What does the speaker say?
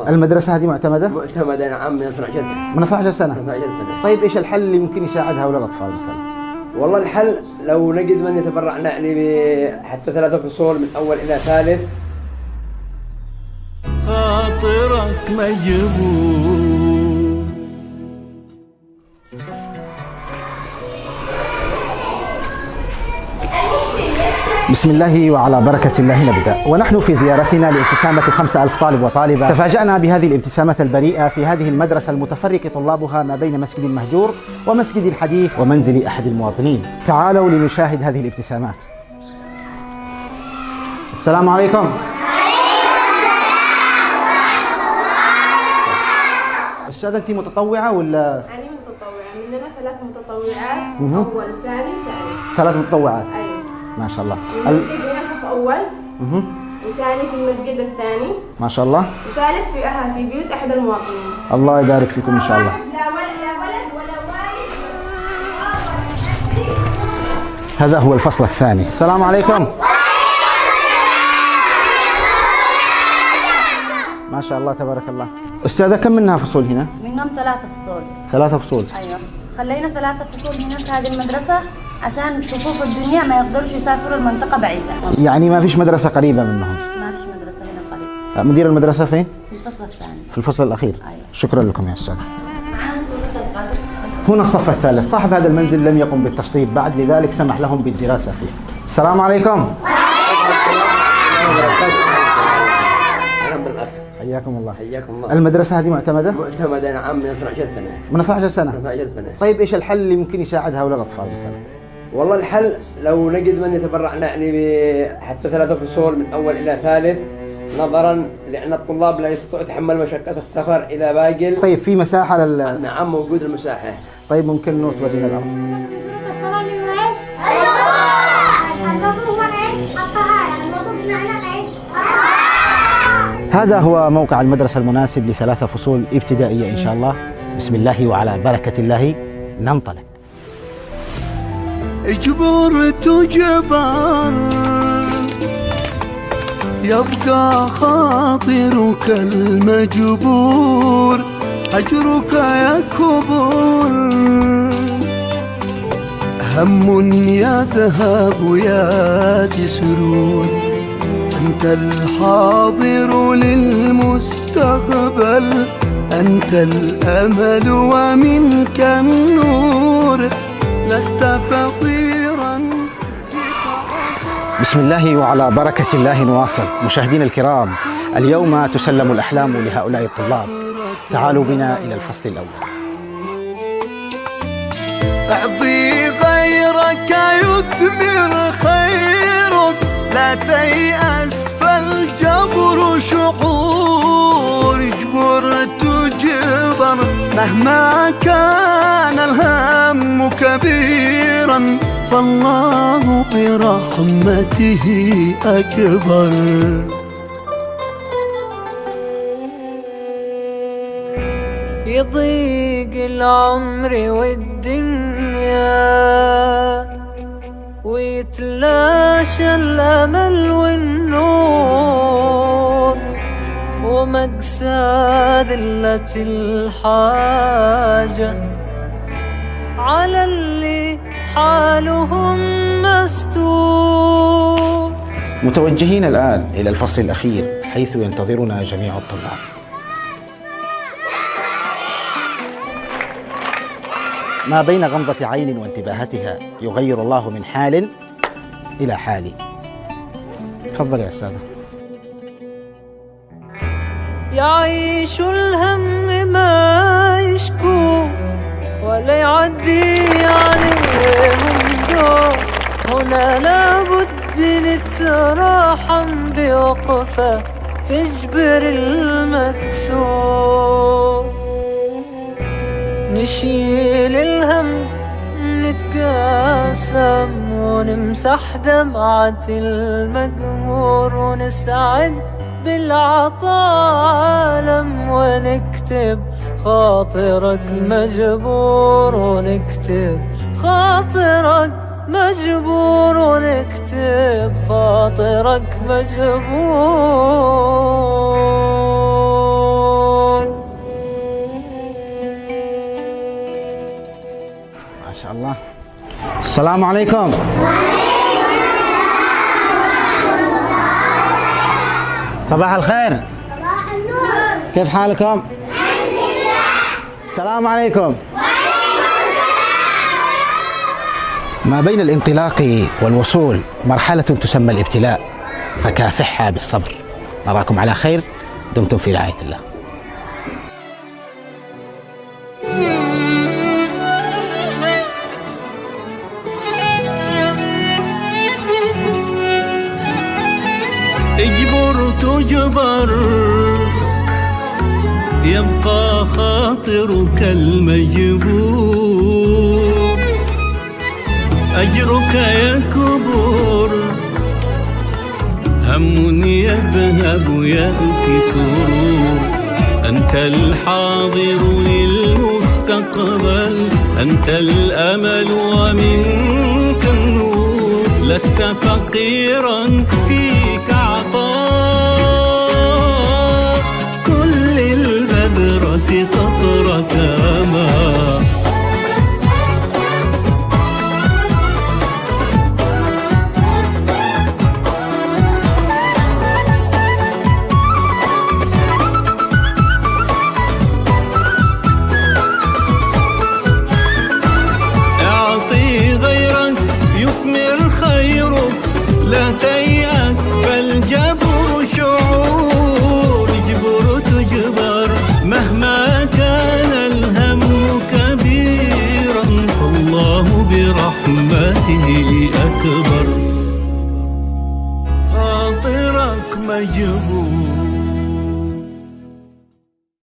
المدرسة هذه معتمدة؟ معتمدة نعم، من 12 سنة. من 12 سنة؟ من 12 سنة. طيب ايش الحل اللي ممكن يساعد هؤلاء الأطفال مثلا؟ والله الحل لو نجد من يتبرع يعني حتى 3 فصول من أول إلى ثالث. خاطرك مجبور. بسم الله وعلى بركة الله نبدأ. ونحن في زيارتنا لابتسامة 5000 طالب وطالبة تفاجأنا بهذه الابتسامة البريئة في هذه المدرسة المتفرق طلابها ما بين مسجد مهجور ومسجد الحديث ومنزل أحد المواطنين. تعالوا لنشاهد هذه الابتسامات. السلام عليكم. أستاذة أنت متطوعة ولا؟ أنا متطوعة، مننا 3 متطوعات، أول ثاني ثالث. 3 متطوعات؟ أيوة. ما شاء الله. المسجد لنا صف أول، وثاني في المسجد الثاني، ما شاء الله. وثالث في بيوت أحد المواطنين. الله يبارك فيكم إن شاء الله. لا ولد ولا والد. هذا هو الفصل الثاني. السلام عليكم. ما شاء الله تبارك الله. أستاذة كم منها فصول هنا؟ منهم 3 فصول. 3 فصول؟ أيوة، خلينا 3 فصول هنا في هذه المدرسة عشان صفوف الدنيا ما يقدرش يسافروا المنطقة بعيدة. يعني ما فيش مدرسة قريبة منهم؟ ما فيش مدرسة هنا قريبة. مدير المدرسة فين؟ في الفصل الثاني. في الفصل الأخير؟ أيوة. شكرا لكم يا أستاذة. هنا الصف الثالث. صاحب هذا المنزل لم يقم بالتشطيب بعد، لذلك سمح لهم بالدراسة فيه. السلام عليكم. حياكم الله. حياكم الله. المدرسة هذه معتمدة؟ معتمدة نعم، من 12 سنة. من 12 سنة؟ من 12 سنة. طيب ايش الحل اللي ممكن يساعد هؤلاء الأطفال مثلا؟ والله الحل لو نجد من يتبرع يعني حتى 3 فصول من أول إلى ثالث، نظرا لأن الطلاب لا يستطيعوا يتحمل مشقة السفر إلى باقل. طيب في مساحة لل؟ نعم موجود المساحة. طيب ممكن نوت ودينا الأرض. هذا هو موقع المدرسة المناسب ل3 فصول ابتدائية إن شاء الله. بسم الله وعلى بركة الله ننطلق. اجبرت جبر يبقى خاطرك المجبور، أجرك يكبر هم يذهب يا تسرون، أنت الحاضر للمستقبل، أنت الأمل ومنك النور، لست فقيرا. بسم الله وعلى بركة الله نواصل. مشاهدينا الكرام، اليوم تسلم الأحلام لهؤلاء الطلاب. تعالوا بنا إلى الفصل الأول. أعطي غيرك يثمر خيرك، لا تيأس فالجبر شعور، اجبر تجبر مهما كان الهم كبيرا، فالله برحمته أكبر. يضيق العمر والدنيا ويتلاشى الأمل والنور، ومأساة ذلة الحاجة على اللي حالهم مستور. متوجهين الآن إلى الفصل الأخير حيث ينتظرنا جميع الطلاب. ما بين غمضة عين وانتباهتها يغير الله من حال إلى حال. تفضل يا أستاذة. يعيش الهم ما يشكو ولا يعدي عليهم دور، هنا لابد نتراحم بوقفة تجبر المكسور، نشيل الهم نتقاسم ونمسح دمعة المقهور، ونسعد بالعطالم ونكتب خاطرك مجبور، ونكتب خاطرك مجبور، ونكتب خاطرك مجبور. السلام عليكم. صباح الخير. صباح النور. كيف حالكم؟ الحمد لله. السلام عليكم. ما بين الانطلاق والوصول مرحلة تسمى الابتلاء، فكافحها بالصبر. نراكم على خير، دمتم في رعاية الله. اجبر تجبر، يبقى خاطرك المجبور، أجرك يكبر، هم يذهب يأتي سرور. أنت الحاضر للمستقبل، أنت الأمل ومنك النور، لست فقيرا فيك عطاء، كل البذرة قطرة ماء. لا تيأس فالجبر شعور، اجبر تجبر مهما كان الهم كبيرا، فالله برحمته أكبر. خاطرك مجبور.